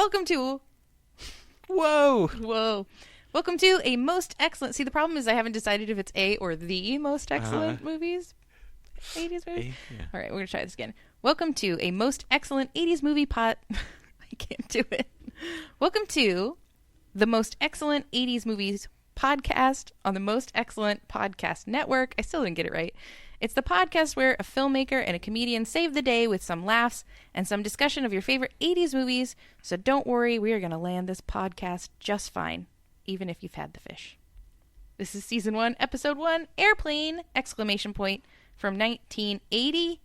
welcome to... Whoa. Welcome to a most excellent... See, the problem is I haven't decided if it's a or the most excellent movies. 80s movies? Yeah. All right, we're going to try this again. Welcome to a most excellent 80s movie I can't do it. Welcome to the most excellent 80s movies podcast on the Most Excellent Podcast Network. I still didn't get it right. It's the podcast where a filmmaker and a comedian save the day with some laughs and some discussion of your favorite 80s movies. So don't worry, we are going to land this podcast just fine, even if you've had the fish. This is Season 1, Episode 1, Airplane! From 1980.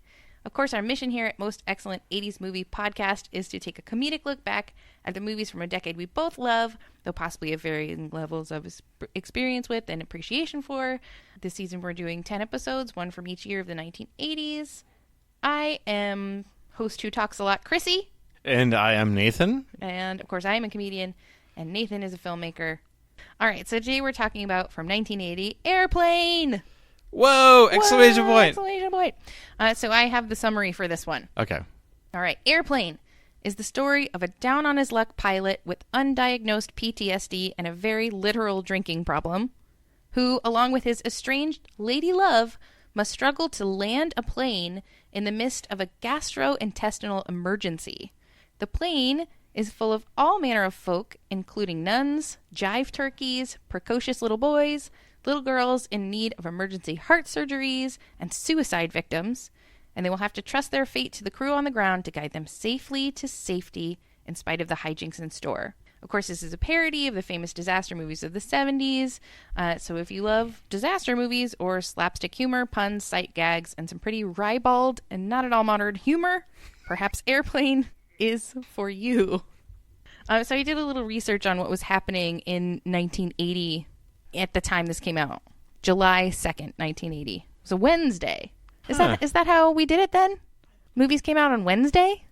Of course, our mission here at Most Excellent 80s Movie Podcast is to take a comedic look back at the movies from a decade we both love, though possibly of varying levels of experience with and appreciation for. This season we're doing 10 episodes, one from each year of the 1980s. I am host who talks a lot, Chrissy. And I am Nathan. And, of course, I am a comedian, and Nathan is a filmmaker. All right, so today we're talking about, from 1980, Airplane! Whoa! Exclamation point. Exclamation point. So I have the summary for this one. Okay. All right. Airplane is the story of a down-on-his-luck pilot with undiagnosed PTSD and a very literal drinking problem who, along with his estranged lady love, must struggle to land a plane in the midst of a gastrointestinal emergency. The plane is full of all manner of folk, including nuns, jive turkeys, precocious little boys, little girls in need of emergency heart surgeries, and suicide victims, and they will have to trust their fate to the crew on the ground to guide them safely to safety in spite of the hijinks in store. Of course, this is a parody of the famous disaster movies of the 70s, so if you love disaster movies or slapstick humor, puns, sight gags, and some pretty ribald and not at all modern humor, perhaps Airplane is for you. So I did a little research on what was happening in 1980 at the time this came out. July 2nd, 1980. It was a Wednesday. Is that how we did it then? Movies came out on Wednesday?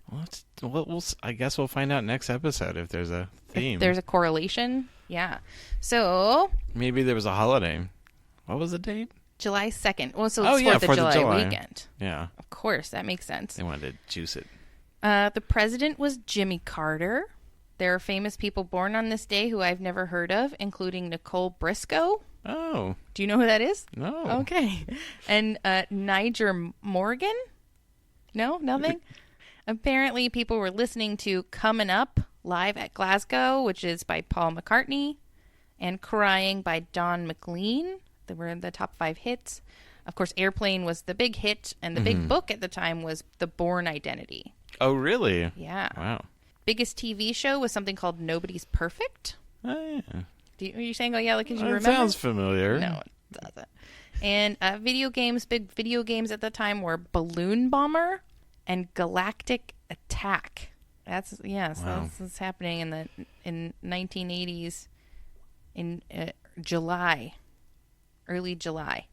I guess we'll find out next episode if there's a theme. If there's a correlation? Yeah. So... maybe there was a holiday. What was the date? July 2nd. Well, so it's 4th of July weekend. Yeah. Of course, that makes sense. They wanted to juice it. The president was Jimmy Carter. There are famous people born on this day who I've never heard of, including Nicole Briscoe. Oh. Do you know who that is? No. Okay. And Niger Morgan? No? Nothing? Apparently, people were listening to Coming Up live at Glasgow, which is by Paul McCartney, and Crying by Don McLean. They were in the top 5 hits. Of course, Airplane was the big hit, and the big book at the time was The Bourne Identity. Oh, really? Yeah. Wow. Biggest TV show was something called Nobody's Perfect. Oh, yeah. Are you saying, oh, yeah, like, because you remember? Sounds familiar. No, it doesn't. And video games, big video games at the time were Balloon Bomber and Galactic Attack. That's, yeah, so wow. that's happening in 1980s in July, early July.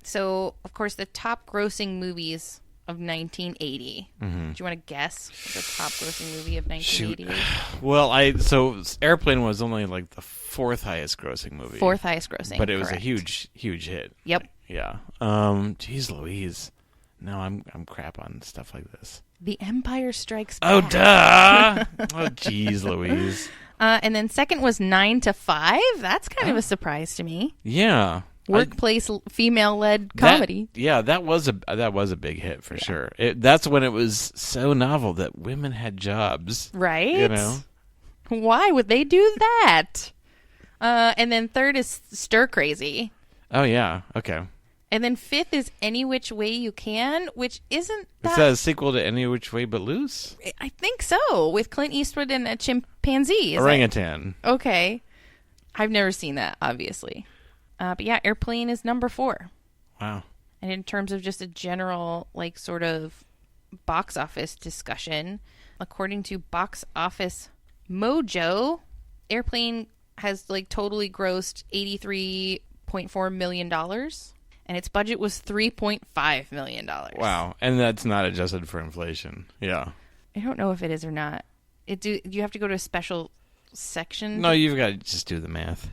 So, of course, the top grossing movies of 1980. Do you want to guess what the top grossing movie of 1980 is? Well, so Airplane was only like the 4th highest grossing movie. 4th highest grossing. But it was correct. a huge hit. Yep. Yeah. Geez Louise. No, I'm crap on stuff like this. The Empire Strikes Oh, Back. duh. Oh, geez Louise. And then second was 9 to 5. That's kind of a surprise to me. Yeah. Workplace female-led comedy. That was a big hit for sure. That's when it was so novel that women had jobs. Right? You know? Why would they do that? And then third is Stir Crazy. Oh, yeah. Okay. And then fifth is Any Which Way You Can, which isn't that... Is that a sequel to Any Which Way But Loose? I think so, with Clint Eastwood and a chimpanzee. Orangutan. Okay. I've never seen that, obviously. But yeah, Airplane is number 4. Wow. And in terms of just a general, like, sort of box office discussion, according to Box Office Mojo, Airplane has, like, totally grossed $83.4 million, and its budget was $3.5 million. Wow. And that's not adjusted for inflation. Yeah. I don't know if it is or not. Do you have to go to a special section? No, you've got to just do the math.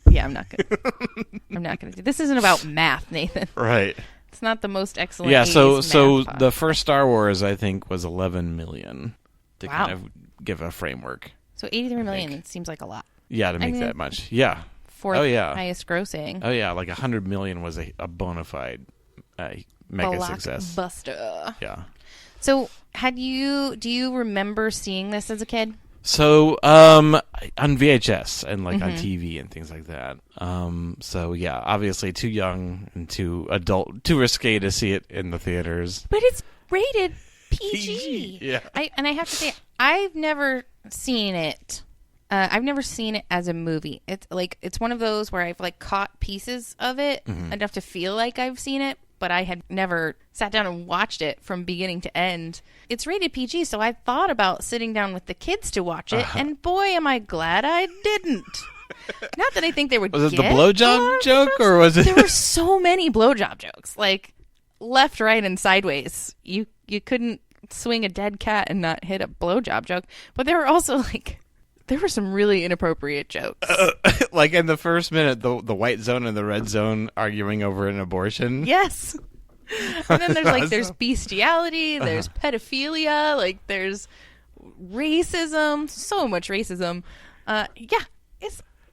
Yeah, I'm not gonna do. This isn't about math, Nathan. Right. It's not the most excellent. Yeah. So math the first Star Wars, I think, was 11 million. To Wow. kind of give a framework. So 83 million seems like a lot. Yeah, to make mean, that much. Yeah. Fourth Oh, yeah. highest grossing. Oh yeah, like 100 million was a bona fide mega success. Blockbuster. Yeah. So do you remember seeing this as a kid? So on VHS and like Mm-hmm. on TV and things like that. So yeah, obviously too young and too risque to see it in the theaters. But it's rated PG. PG, yeah. I have to say, I've never seen it. I've never seen it as a movie. It's one of those where I've like caught pieces of it Mm-hmm. enough to feel like I've seen it, but I had never sat down and watched it from beginning to end. It's rated PG, so I thought about sitting down with the kids to watch it, and boy, am I glad I didn't. Not that I think they would. Was it the get blowjob a lot of joke, jokes. or was it? There were so many blowjob jokes, like left, right, and sideways. You couldn't swing a dead cat and not hit a blowjob joke. But there were also there were some really inappropriate jokes. Like in the first minute, the white zone and the red zone arguing over an abortion. Yes. And then there's bestiality, there's pedophilia, like there's racism, so much racism. Yeah,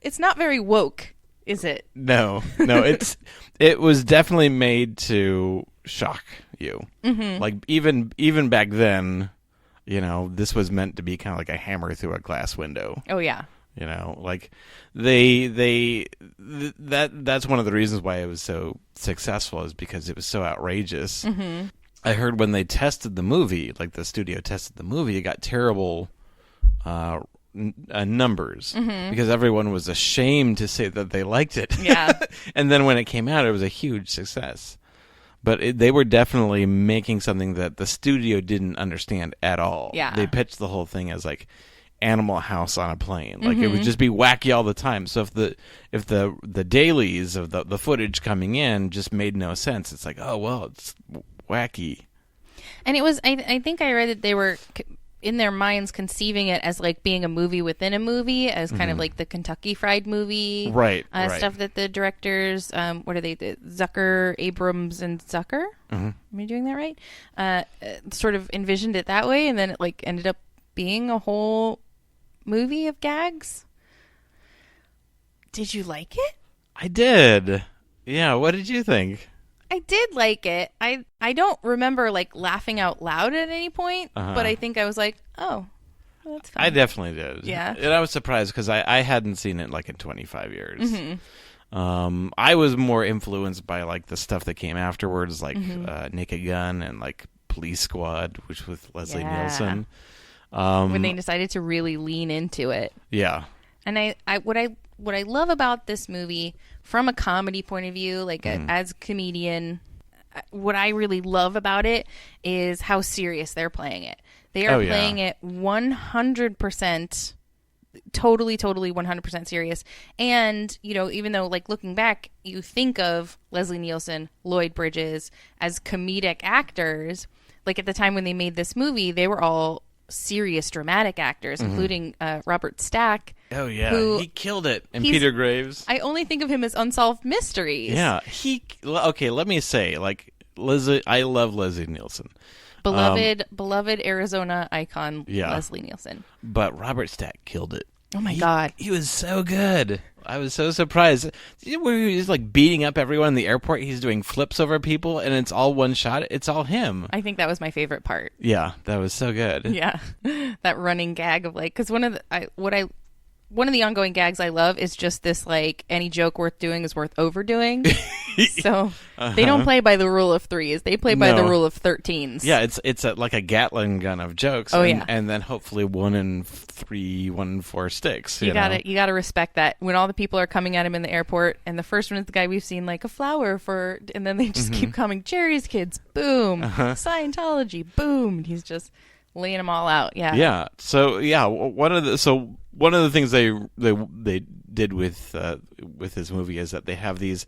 it's not very woke, is it? No, it was definitely made to shock you. Mm-hmm. Like even back then, this was meant to be kind of like a hammer through a glass window. Oh yeah. Like that's one of the reasons why it was so successful is because it was so outrageous. Mm-hmm. I heard when they tested the movie, like the studio tested the movie, it got terrible numbers because everyone was ashamed to say that they liked it. Yeah. And then when it came out, it was a huge success. But they were definitely making something that the studio didn't understand at all. Yeah. They pitched the whole thing as like Animal House on a plane. Like it would just be wacky all the time. So if the dailies of the footage coming in just made no sense, it's like, oh well, it's wacky. And it was I think I read that they were in their minds conceiving it as like being a movie within a movie, as kind of like the Kentucky Fried Movie, Right. Stuff that the directors, what are they, Zucker, Abrams, and Zucker? Mm-hmm. Am I doing that right? Sort of envisioned it that way, and then it like ended up being a whole movie of gags. Did you like it? I did. Yeah. What did you think? I did like it. I don't remember like laughing out loud at any point, but I think I was like, oh, well, that's fine. I definitely did. Yeah. And I was surprised because I hadn't seen it like in 25 years. I was more influenced by like the stuff that came afterwards, like Naked Gun and like Police Squad, which with Leslie Nielsen. When they decided to really lean into it. Yeah. And what I love about this movie from a comedy point of view, like as a comedian, what I really love about it is how serious they're playing it. They are playing it 100%, totally 100% serious. And, even though like looking back, you think of Leslie Nielsen, Lloyd Bridges as comedic actors, like at the time when they made this movie, they were all serious dramatic actors, including Robert Stack. Oh yeah, who he killed it. And Peter Graves. I only think of him as Unsolved Mysteries. Yeah, okay. Let me say, like I love Leslie Nielsen, beloved Arizona icon. Leslie Nielsen. But Robert Stack killed it. Oh my God, he was so good. I was so surprised. Where he's like beating up everyone in the airport. He's doing flips over people, and it's all one shot. It's all him. I think that was my favorite part. Yeah, that was so good. Yeah, that running gag of like, because one of the ongoing gags I love is just this like any joke worth doing is worth overdoing. So they don't play by the rule of threes; they play by the rule of 13s. Yeah, it's like a Gatling gun of jokes. Oh yeah, and then hopefully 1 in 3, 1 in 4 sticks. You gotta respect that when all the people are coming at him in the airport, and the first one is the guy we've seen like a flower for, and then they just keep coming. Jerry's Kids, boom. Scientology, boom. And he's just laying them all out. Yeah. Yeah. So yeah, one of the things they did with this movie is that they have these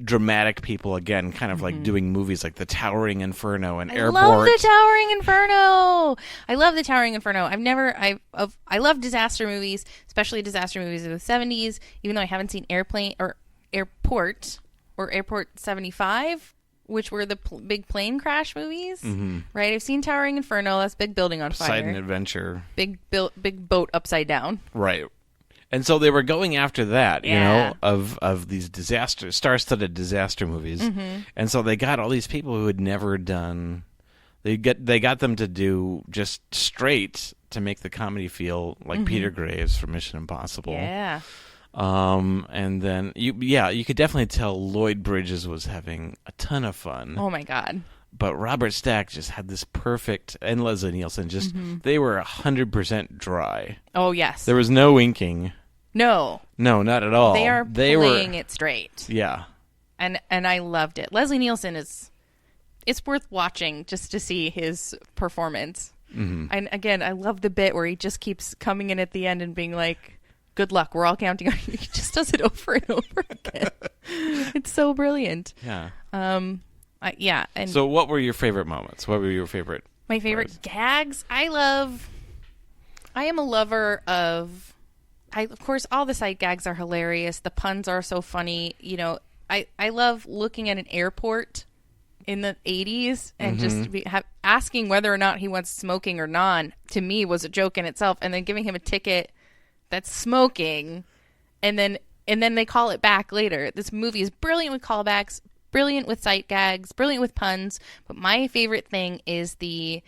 dramatic people again, kind of like doing movies like The Towering Inferno and Airport. I love The Towering Inferno. I love The Towering Inferno. I love disaster movies, especially disaster movies of the 70s. Even though I haven't seen Airport or Airport 75. which were the big plane crash movies, right? I've seen Towering Inferno. That's big building on fire. Poseidon Adventure. Big boat upside down. Right. And so they were going after that, Yeah. of these star-studded disaster movies. And so they got all these people who had never done. They got them to do just straight to make the comedy feel like Peter Graves from Mission Impossible. Yeah. And then you could definitely tell Lloyd Bridges was having a ton of fun. Oh my God. But Robert Stack just had this perfect, and Leslie Nielsen they were 100% dry. Oh yes. There was no winking. No, not at all. they are playing it straight. Yeah. And I loved it. Leslie Nielsen it's worth watching just to see his performance. And again, I love the bit where he just keeps coming in at the end and being like, good luck, we're all counting on you. He just does it over and over again. It's so brilliant. Yeah. Yeah. And So what were your favorite moments? What were your favorite? my favorite gags, I am a lover of, of course, all the sight gags are hilarious. The puns are so funny. You know, I love looking at an airport in the 80s and just asking whether or not he wants smoking or not, to me, was a joke in itself. And then giving him a ticket that's smoking, and then they call it back later. This movie is brilliant with callbacks, brilliant with sight gags, brilliant with puns. But my favorite thing is the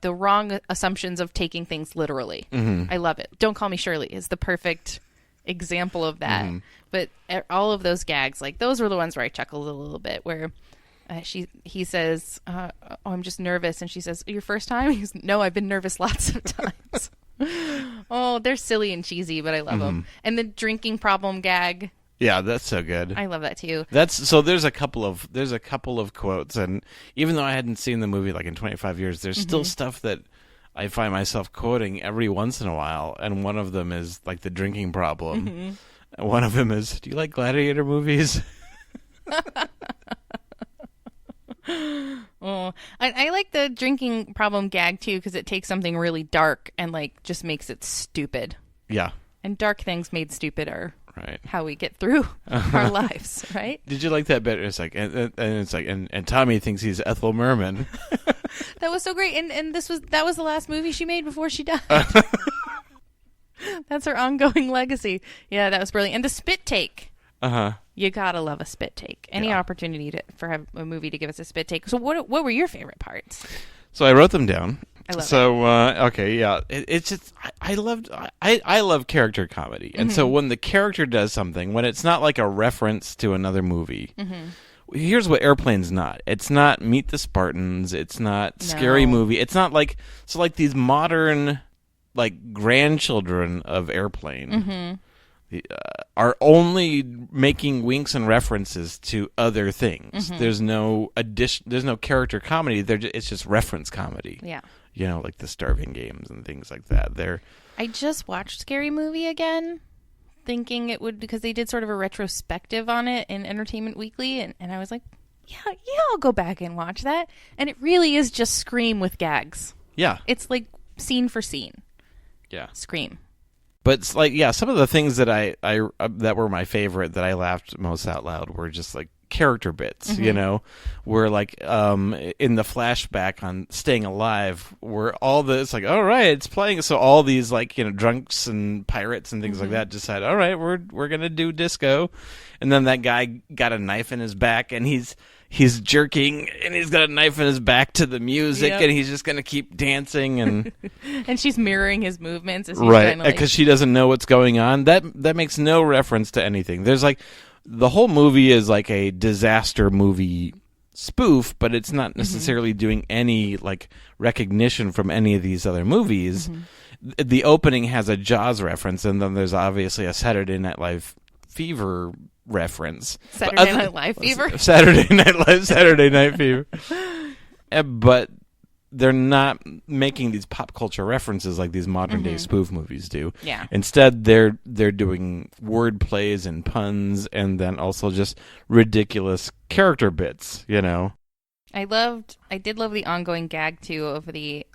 wrong assumptions of taking things literally. I love it. Don't Call Me Shirley is the perfect example of that. But all of those gags, like, those were the ones where I chuckled a little bit, where he says, oh, I'm just nervous. And she says, your first time? He goes, no, I've been nervous lots of times. Oh, they're silly and cheesy, but I love them. And the drinking problem gag. Yeah, that's so good. I love that too. There's a couple of quotes, and even though I hadn't seen the movie like in 25 years, there's still stuff that I find myself quoting every once in a while, and one of them is like the drinking problem. And one of them is, do you like gladiator movies? Oh, I like the drinking problem gag too, because it takes something really dark and like just makes it stupid. Yeah. And dark things made stupid are Right. how we get through our lives, right? Did you like that bit? It's like, and it's like, and Tommy thinks he's Ethel Merman. That was so great. And that was the last movie she made before she died. That's her ongoing legacy. Yeah, that was brilliant. And the spit take. You gotta love a spit take. Any opportunity for a movie to give us a spit take. So what were your favorite parts? So I wrote them down. I love it. Okay, yeah. It's just I love character comedy, and so when the character does something, when it's not like a reference to another movie. Here's what Airplane's not. It's not Meet the Spartans. It's not Scary Movie. It's not like these modern like grandchildren of Airplane. Are only making winks and references to other things. There's no There's no character comedy. It's just reference comedy. Yeah. You know, like the Starving Games and things like that. I just watched Scary Movie again, thinking it would, because they did sort of a retrospective on it in Entertainment Weekly, and I was like, yeah, I'll go back and watch that. And it really is just Scream with gags. Yeah. It's like scene for scene. Yeah. Scream. But it's like, yeah, some of the things that I that were my favorite that I laughed most out loud were just like character bits, you know, where like in the flashback on Staying Alive, where all it's like, all right, it's playing, so all these like, you know, drunks and pirates and things like that decide, all right, we're gonna do disco, and then that guy got a knife in his back and he's jerking and he's got a knife in his back to the music, and he's just gonna keep dancing, and and she's mirroring his movements as he's right, like, because she doesn't know what's going on. That makes no reference to anything. There's like, the whole movie is like a disaster movie spoof, but it's not necessarily doing any like recognition from any of these other movies. The opening has a Jaws reference, and then there's obviously a Saturday Night Live Fever reference. Saturday Night Live Fever? Saturday Night Fever. But they're not making these pop culture references like these modern day spoof movies do. Yeah. Instead, they're doing word plays and puns, and then also just ridiculous character bits, you know. I did love the ongoing gag too of the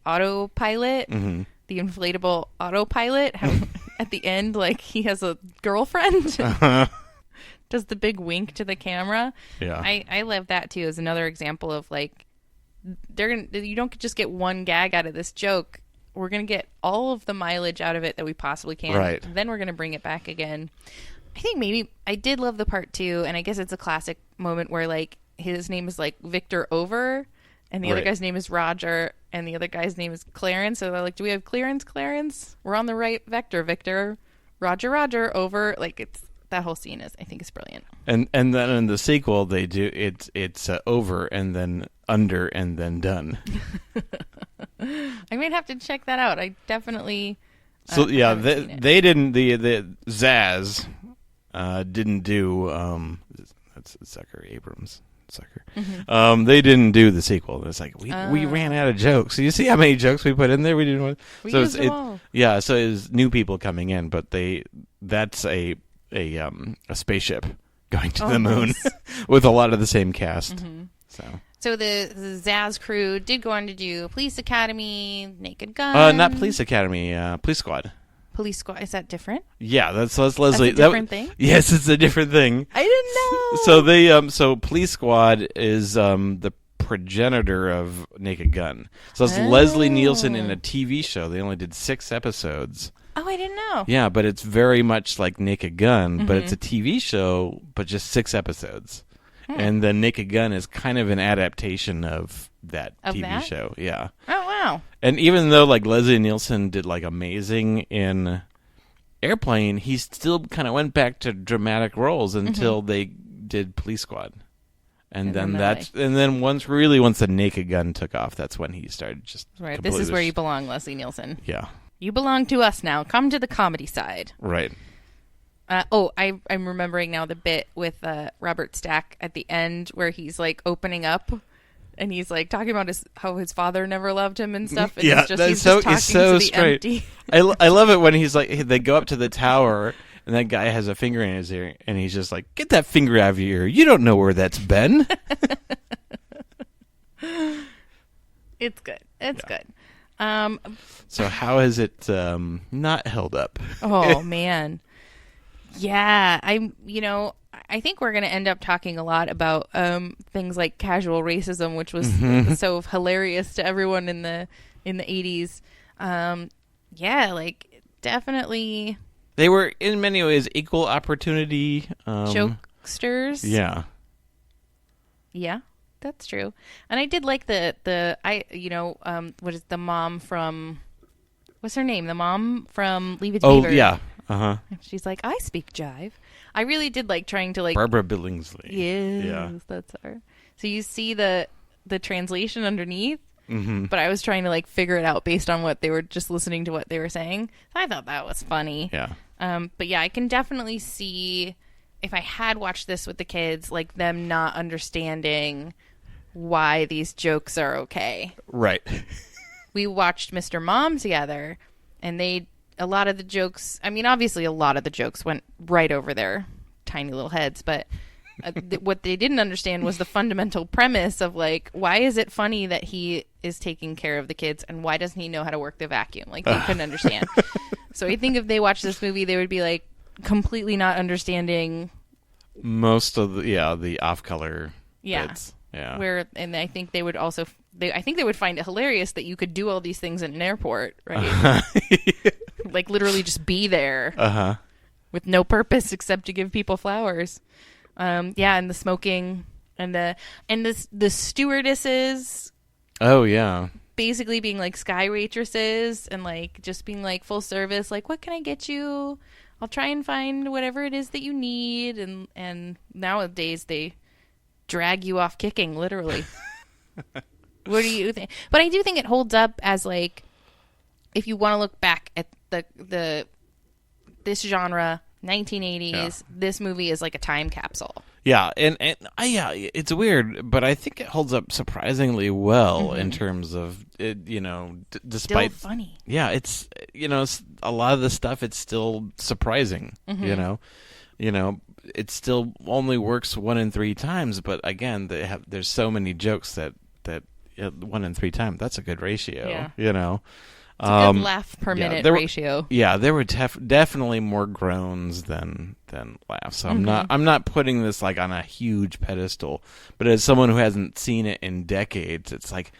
autopilot, the inflatable autopilot. How at the end, like, he has a girlfriend. does the big wink to the camera. Yeah. I love that too as another example of like you don't just get one gag out of this joke. We're gonna get all of the mileage out of it that we possibly can. Right. Then we're gonna bring it back again. I think maybe I did love the part too, and I guess it's a classic moment where like his name is like Victor Over, and the other Right. guy's name is Roger, and the other guy's name is Clarence. So they're like, "Do we have clearance, Clarence? We're on the right vector, Victor. Roger, over." Like it's that whole scene is I think is brilliant. And then in the sequel, they do it's over and then under and then done. I might have to check that out. I definitely. So yeah, haven't seen it. they didn't the Zaz didn't do that's Zucker Abrams. Mm-hmm. They didn't do the sequel. It's like we ran out of jokes. So you see how many jokes we put in there? We didn't want. We So used them all. yeah. So it's new people coming in, but that's a spaceship going to the moon nice. with a lot of the same cast. Mm-hmm. So the Zaz crew did go on to do Police Academy, Naked Gun. not Police Academy, Police Squad. Police Squad. Is that different? Yeah, that's Leslie. That's a different thing? Yes, it's a different thing. I didn't know. So they so Police Squad is the progenitor of Naked Gun. So it's Leslie Nielsen in a TV show. They only did 6 episodes. Oh, I didn't know. Yeah, but it's very much like Naked Gun, but it's Mm-hmm. a TV show, but just 6 episodes. And then Naked Gun is kind of an adaptation of that Of TV that? show. Yeah. Oh, wow. And even though like Leslie Nielsen did like amazing in Airplane, he still kind of went back to dramatic roles until they did Police Squad. And then once the Naked Gun took off, that's when he started just Right. This is where you belong, Leslie Nielsen. Yeah. You belong to us now. Come to the comedy side. Right. I'm remembering now the bit with Robert Stack at the end where he's like opening up and he's like talking about how his father never loved him and stuff. And Yeah, he's that's just talking it's so to the straight. empty. I love it when he's like they go up to the tower and that guy has a finger in his ear and he's just like, "Get that finger out of your ear. You don't know where that's been." It's good. It's good. So how is it not held up? Oh man. Yeah, I think we're going to end up talking a lot about things like casual racism, which was so hilarious to everyone in the 80s. Yeah, like definitely They were in many ways equal opportunity jokesters. Yeah. Yeah, that's true. And I did like what is the mom from what's her name? The mom from Leave It to Oh, Beaver. yeah. Uh-huh. She's like, "I speak jive." I really did like trying to like Barbara Billingsley. Yes, Yeah. that's her. So you see the translation underneath, Mm-hmm. but I was trying to like figure it out based on what they were just listening to what they were saying. So I thought that was funny. Yeah. But yeah, I can definitely see if I had watched this with the kids, like them not understanding why these jokes are okay. Right. We watched Mr. Mom together, and a lot of the jokes, I mean, obviously a lot of the jokes went right over their tiny little heads, but what they didn't understand was the fundamental premise of like, why is it funny that he is taking care of the kids and why doesn't he know how to work the vacuum? Like they couldn't understand. So I think if they watched this movie, they would be like completely not understanding Most of the off-color Yeah. bits. Yeah. where, and I think they would also, I think they would find it hilarious that you could do all these things in an airport, right? Like literally just be there. Uh-huh. With no purpose except to give people flowers. Yeah, and the smoking and the stewardesses Oh, yeah. basically being like sky waitresses and like just being like full service, like what can I get you? I'll try and find whatever it is that you need, and nowadays they drag you off kicking, literally. What do you think? But I do think it holds up as like if you want to look back at this genre, 1980s, Yeah. this movie is like a time capsule. Yeah, and it's weird, but I think it holds up surprisingly well in terms of it. Despite Still funny. yeah, it's a lot of the stuff. It's still surprising. It still only works 1 in 3 times, but again, there's so many jokes that 1 in 3 times. That's a good ratio. Yeah. It's a good laugh per minute ratio. Yeah, there were definitely more groans than laughs. So I'm not putting this like on a huge pedestal, but as someone who hasn't seen it in decades, it's like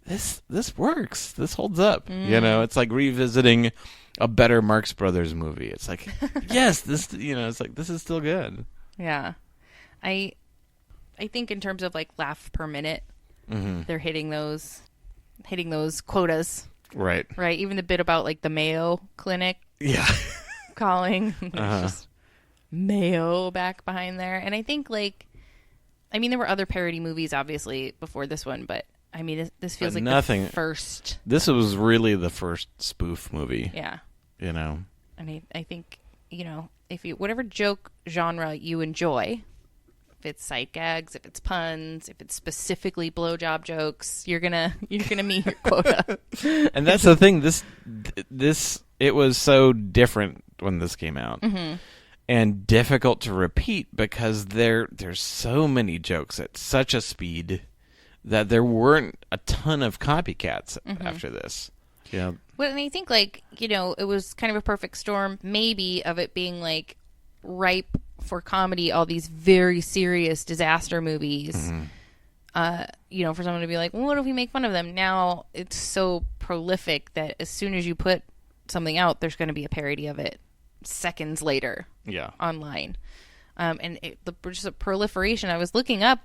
this works. This holds up. You know, it's like revisiting a better Marx Brothers movie. It's like, yes, this, you know, it's like this is still good. Yeah. I think in terms of like laugh per minute, they're hitting those quotas. Right. Even the bit about like the Mayo Clinic. Yeah. Calling. Just Mayo back behind there. And I think like, I mean, there were other parody movies obviously before this one, but I mean, this feels like the first. This was really the first spoof movie. Yeah. You know. I mean, I think, you know, if you, whatever joke genre you enjoy, if it's sight gags, if it's puns, if it's specifically blowjob jokes, you're gonna meet your quota. And that's the thing. This it was so different when this came out, and difficult to repeat because there's so many jokes at such a speed that there weren't a ton of copycats after this. Yeah. Well, and I think like, you know, it was kind of a perfect storm, maybe, of it being like ripe for comedy, all these very serious disaster movies, you know, for someone to be like, well, what if we make fun of them? Now it's so prolific that as soon as you put something out, there's going to be a parody of it seconds later online. And just a proliferation. I was looking up,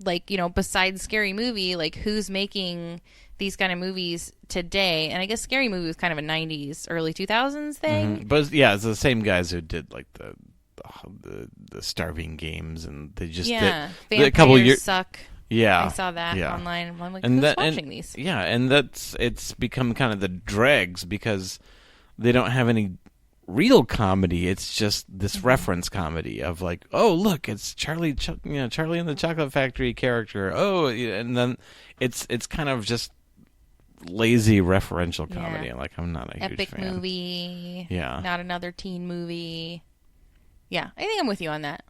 like, you know, besides Scary Movie, like who's making these kind of movies today. And I guess Scary Movie was kind of a 90s, early 2000s thing. But yeah, it's the same guys who did like the Starving Games, and they just did Vampires a couple years suck. Yeah, I saw that online. And I'm like, and who's watching these? Yeah, and it's become kind of the dregs because they don't have any real comedy. It's just this reference comedy of like, oh look, it's Charlie and the Chocolate Factory character. Oh, and then it's kind of just lazy referential comedy. Yeah. Like, I'm not a huge Epic fan. movie. Yeah, not another teen movie. Yeah, I think I'm with you on that.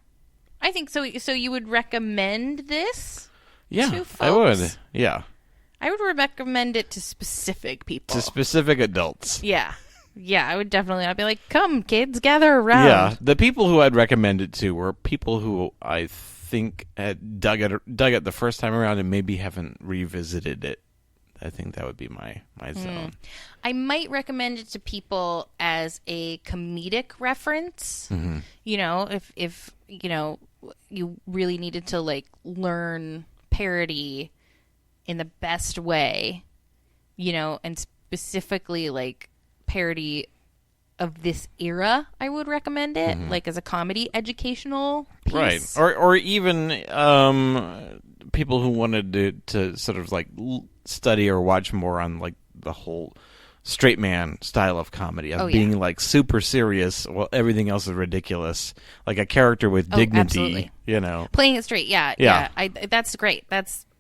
I think so. So you would recommend this? Yeah, to folks? I would. Yeah, I would recommend it to specific people. To specific adults. Yeah. Yeah, I would definitely. I'd be like, come, kids, gather around. Yeah, the people who I'd recommend it to were people who I think had dug it the first time around and maybe haven't revisited it. I think that would be my zone. I might recommend it to people as a comedic reference. You know, if you know, you really needed to like learn parody in the best way, you know, and specifically like parody of this era, I would recommend it, like as a comedy educational piece. Right. Or even people who wanted to sort of like study or watch more on like the whole straight man style of comedy of being like super serious while everything else is ridiculous, like a character with dignity. Absolutely. You know, playing it straight. Yeah. That's great.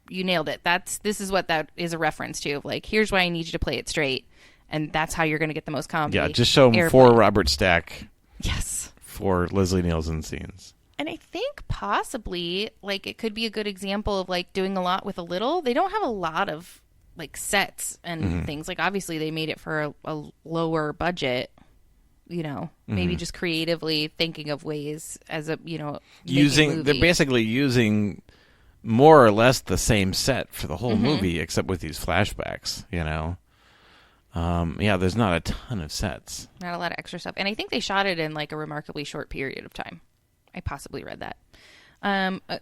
You nailed it. This is what that is a reference to. Like, here's why I need you to play it straight. And that's how you're going to get the most comedy. Yeah, just show them 4 Robert Stack. Yes. 4 Leslie Nielsen scenes. And I think possibly, like, it could be a good example of, like, doing a lot with a little. They don't have a lot of, like, sets and things. Like, obviously, they made it for a lower budget, you know. Maybe just creatively thinking of ways as a, you know, they're basically using more or less the same set for the whole movie, except with these flashbacks, you know. There's not a ton of sets. Not a lot of extra stuff. And I think they shot it in like a remarkably short period of time. I possibly read that.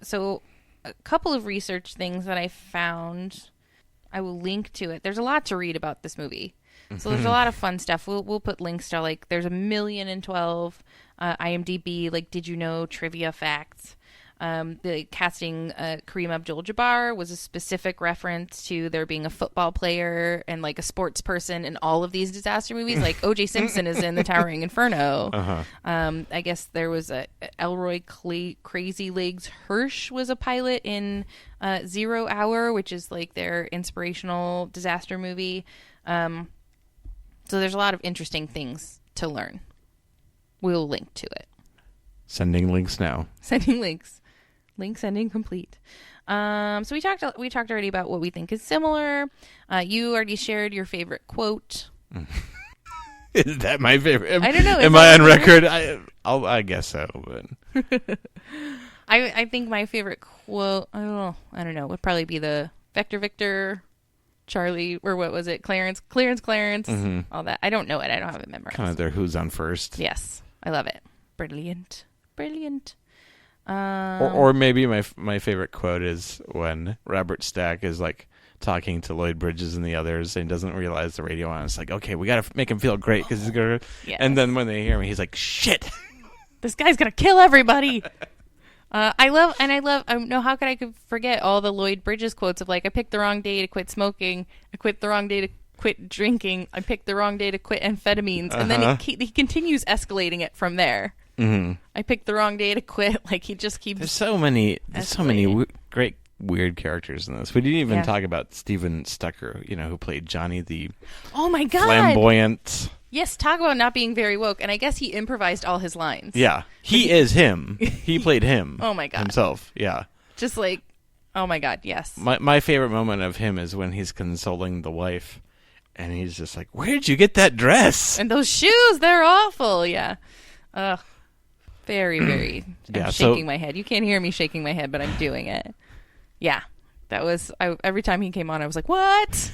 So a couple of research things that I found, I will link to it. There's a lot to read about this movie. So there's a lot of fun stuff. We'll put links to like, there's 1,012,012 IMDb, like, did you know trivia facts. The casting Kareem Abdul-Jabbar was a specific reference to there being a football player and like a sports person in all of these disaster movies. Like O.J. Simpson is in The Towering Inferno. I guess there was a Elroy Crazy Legs Hirsch was a pilot in 0 Hour, which is like their inspirational disaster movie. So there's a lot of interesting things to learn. We'll link to it. Sending links now. Sending links. Link sending complete. So we talked already about what we think is similar. You already shared your favorite quote Is that my favorite? I don't know. Am I on record? I guess so. But I think my favorite quote, I don't know, would probably be the Victor, Charlie, or what was it? Clarence, all that. I don't know it. I don't have it memorized. kind of their who's on first. Yes. I love it. Brilliant. Or maybe my favorite quote is when Robert Stack is like talking to Lloyd Bridges and the others and doesn't realize the radio on. It's like, okay, we got to make him feel great because he's going to... Yes. And then when they hear me, he's like, shit. This guy's going to kill everybody. I love, how could I forget all the Lloyd Bridges quotes of like, I picked the wrong day to quit smoking. I quit the wrong day to quit drinking. I picked the wrong day to quit amphetamines. And then he continues escalating it from there. Mm-hmm. I picked the wrong day to quit. Like he just keeps... There's so many great weird characters in this. We didn't even talk about Steven Stucker, who played Johnny the Oh my God. flamboyant. Yes, talk about not being very woke. And I guess he improvised all his lines. Yeah. He is him. He played him. Oh my God. Himself. Yeah. Just like, oh my God, yes. My favorite moment of him is when he's consoling the wife and he's just like, where'd you get that dress? And those shoes, they're awful. Yeah. Ugh. Very, very. I'm shaking my head. You can't hear me shaking my head, but I'm doing it. Yeah. That was, every time he came on, I was like, what?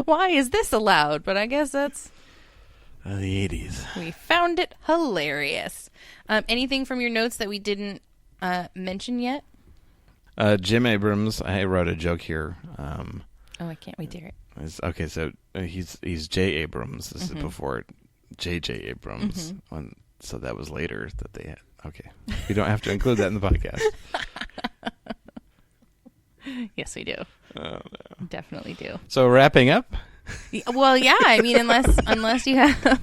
Why is this allowed? But I guess that's... the 80s. We found it hilarious. Anything from your notes that we didn't mention yet? Jim Abrams, I wrote a joke here. I can't wait to hear it. Okay, so he's J. Abrams. This is before J.J. Abrams. So that was later that they had. Okay. We don't have to include that in the podcast. Yes, we do. Oh, no. Definitely do. So wrapping up? Well, yeah. I mean, unless you have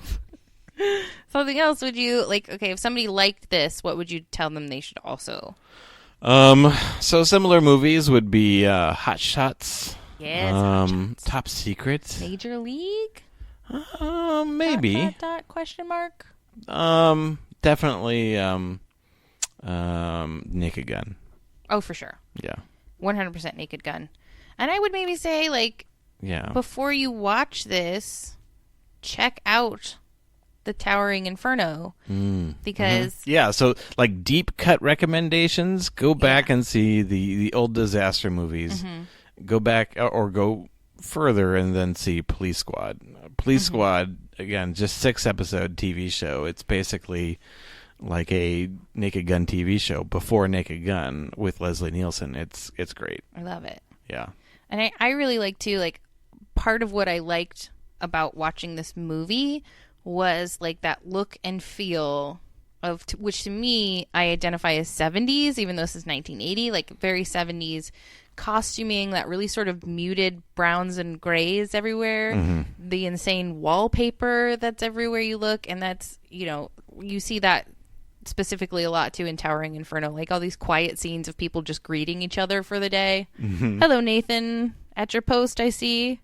something else, would you like? Okay, if somebody liked this, what would you tell them they should also? So similar movies would be Hot Shots. Yes. Hot Shots. Top Secret. Major League. Maybe. Question mark. Definitely. Naked Gun. Oh, for sure. Yeah. 100% Naked Gun. And I would maybe say, like, before you watch this, check out The Towering Inferno. Because... Yeah, so, like, deep cut recommendations, go back and see the old disaster movies. Go back, or go further and then see Police Squad. Police Squad, again, just 6-episode TV show. It's basically... like a Naked Gun TV show before Naked Gun with Leslie Nielsen. It's great. I love it. Yeah. And I really like too, like, part of what I liked about watching this movie was like that look and feel of which to me I identify as 70s, even though this is 1980, like very 70s costuming, that really sort of muted browns and grays everywhere, the insane wallpaper that's everywhere you look, and that's, you see that specifically a lot too in Towering Inferno, like all these quiet scenes of people just greeting each other for the day. Hello, Nathan, at your post, I see.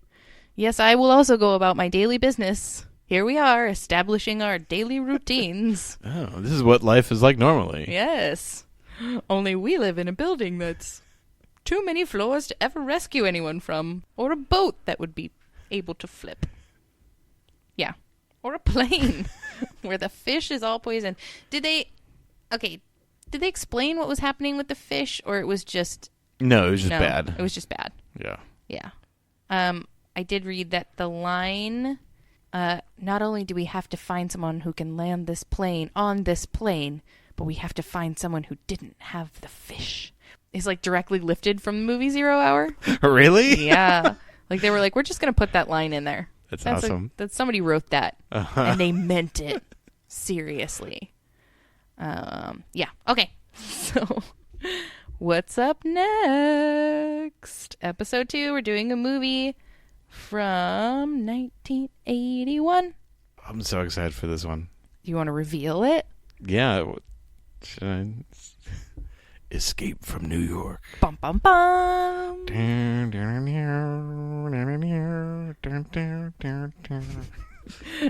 Yes, I will also go about my daily business. Here we are, establishing our daily routines. Oh, this is what life is like normally. Yes. Only we live in a building that's too many floors to ever rescue anyone from, or a boat that would be able to flip. Yeah. Or a plane where the fish is all poisoned. Did they explain what was happening with the fish, or it was just... No, it was just bad. It was just bad. Yeah. Yeah. I did read that the line, not only do we have to find someone who can land this plane on this plane, but we have to find someone who didn't have the fish, is like directly lifted from the movie 0 Hour. Really? Yeah. Like they were like, we're just going to put that line in there. That's awesome. Somebody wrote that, and they meant it seriously. Yeah. Okay. So, what's up next? Episode 2. We're doing a movie from 1981. I'm so excited for this one. Do you want to reveal it? Yeah. Should I? Escape from New York. Bum, bum, bum.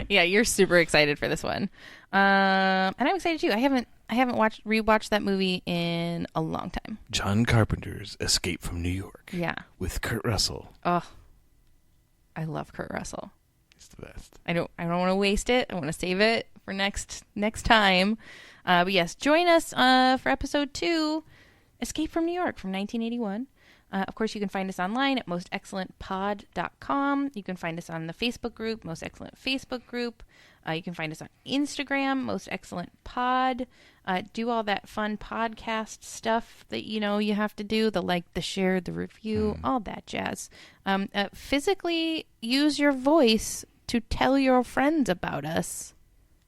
Yeah, you're super excited for this one. And I'm excited too. I haven't rewatched that movie in a long time. John Carpenter's Escape from New York. Yeah. With Kurt Russell. Oh. I love Kurt Russell. He's the best. I don't want to waste it. I want to save it for next time. But yes, join us for episode 2, Escape from New York from 1981. Of course, you can find us online at mostexcellentpod.com. You can find us on the Facebook group, Most Excellent Facebook group. You can find us on Instagram, Most Excellent Pod. Do all that fun podcast stuff that you have to do, the like, the share, the review, all that jazz. Physically use your voice to tell your friends about us,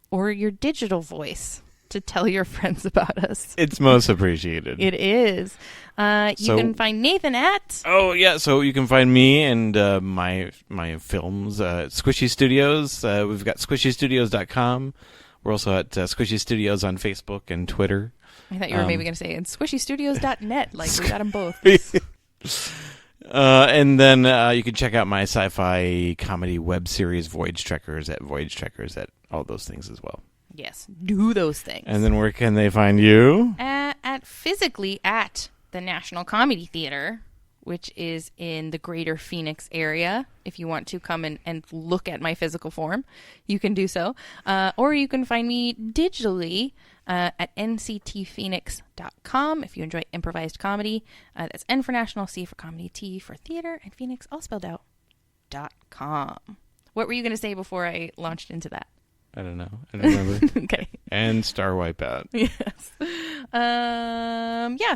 or your digital voice to tell your friends about us. It's most appreciated. It is. You can find Nathan at... Oh, yeah. So you can find me and my films at Squishy Studios. We've got squishystudios.com. We're also at Squishy Studios on Facebook and Twitter. I thought you were maybe going to say and squishystudios.net. Like, we got them both. And then you can check out my sci-fi comedy web series, Voyage Trekkers, at all those things as well. Yes, do those things. And then where can they find you? Physically at the National Comedy Theater, which is in the greater Phoenix area. If you want to come and look at my physical form, you can do so. Or you can find me digitally at nctphoenix.com if you enjoy improvised comedy. That's N for National, C for Comedy, T for Theater, and Phoenix, all spelled out, .com. What were you going to say before I launched into that? I don't know. I don't remember. Okay. And Star Wipeout. Yes.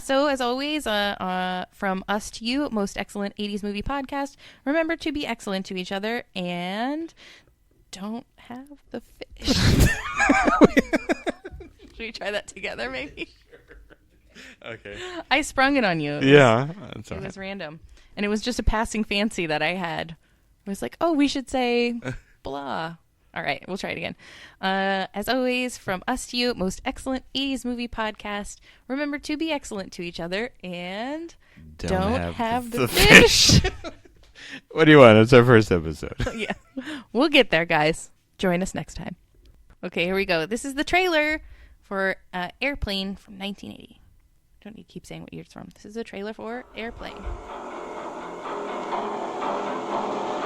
So as always, from us to you, Most Excellent 80s Movie Podcast, remember to be excellent to each other and don't have the fish. Should we try that together, maybe? Okay. I sprung it on you. It was random. And it was just a passing fancy that I had. I was like, oh, we should say blah. All right, we'll try it again. As always, from us to you, Most Excellent 80s Movie Podcast. Remember to be excellent to each other and don't have the fish. What do you want? It's our first episode. Yeah, we'll get there, guys. Join us next time. Okay, here we go. This is the trailer for Airplane from 1980. Don't need to keep saying what year it's from. This is a trailer for Airplane.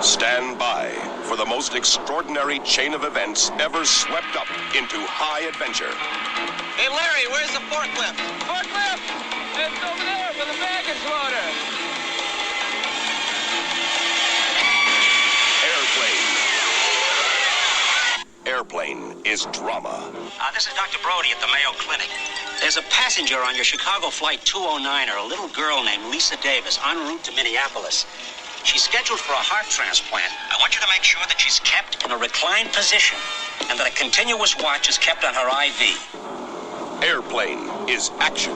Stand by for the most extraordinary chain of events ever swept up into high adventure. Hey, Larry, where's the forklift? Forklift? It's over there for the baggage loader. Airplane is drama. This is Dr. Brody at the Mayo Clinic. There's a passenger on your Chicago Flight 209, a little girl named Lisa Davis, en route to Minneapolis. She's scheduled for a heart transplant. I want you to make sure that she's kept in a reclined position and that a continuous watch is kept on her IV. Airplane is action.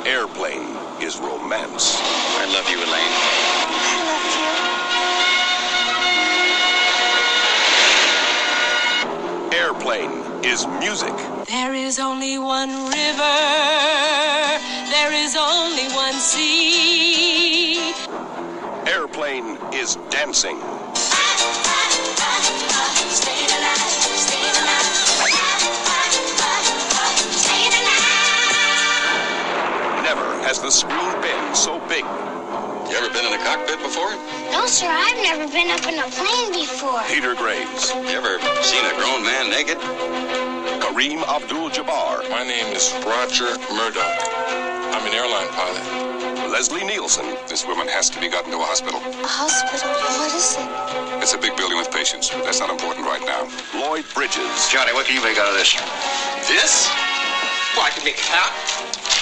Airplane is romance. I love you, Elaine. I love you. Airplane is music. There is only one river, there is only one sea. Airplane is dancing. Never has the screen been so big. You ever been in a cockpit before? No, sir, I've never been up in a plane before. Peter Graves. You ever seen a grown man naked? Kareem Abdul-Jabbar. My name is Roger Murdoch. I'm an airline pilot. Leslie Nielsen. This woman has to be gotten to a hospital. A hospital? What is it? It's a big building with patients, but that's not important right now. Lloyd Bridges. Johnny, what can you make out of this? This? Well, I can make a hat,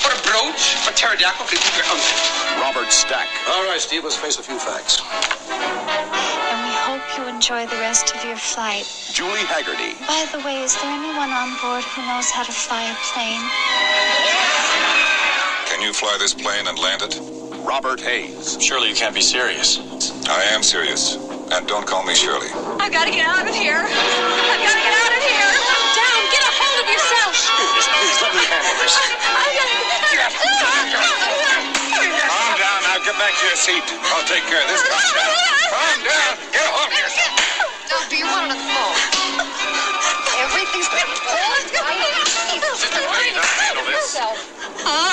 or a brooch, or pterodactyl, could keep your uncle. Robert Stack. All right, Steve, let's face a few facts. And we hope you enjoy the rest of your flight. Julie Haggerty. By the way, is there anyone on board who knows how to fly a plane? Can you fly this plane and land it? Robert Hayes. Surely you can't be serious. I am serious. And don't call me Shirley. I've got to get out of here. I've got to get out of here. Down, get a hold of yourself. Please, let me handle this. Calm down now. Get back to your seat. I'll take care of this. Calm down. Calm down. Get a hold of yourself. Don't be one on the phone. Everything's been Sister, please, handle this. Huh?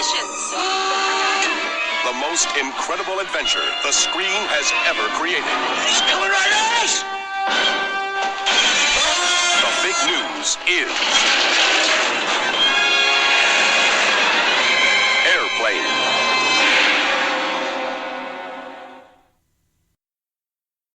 conditions. The most incredible adventure the screen has ever created.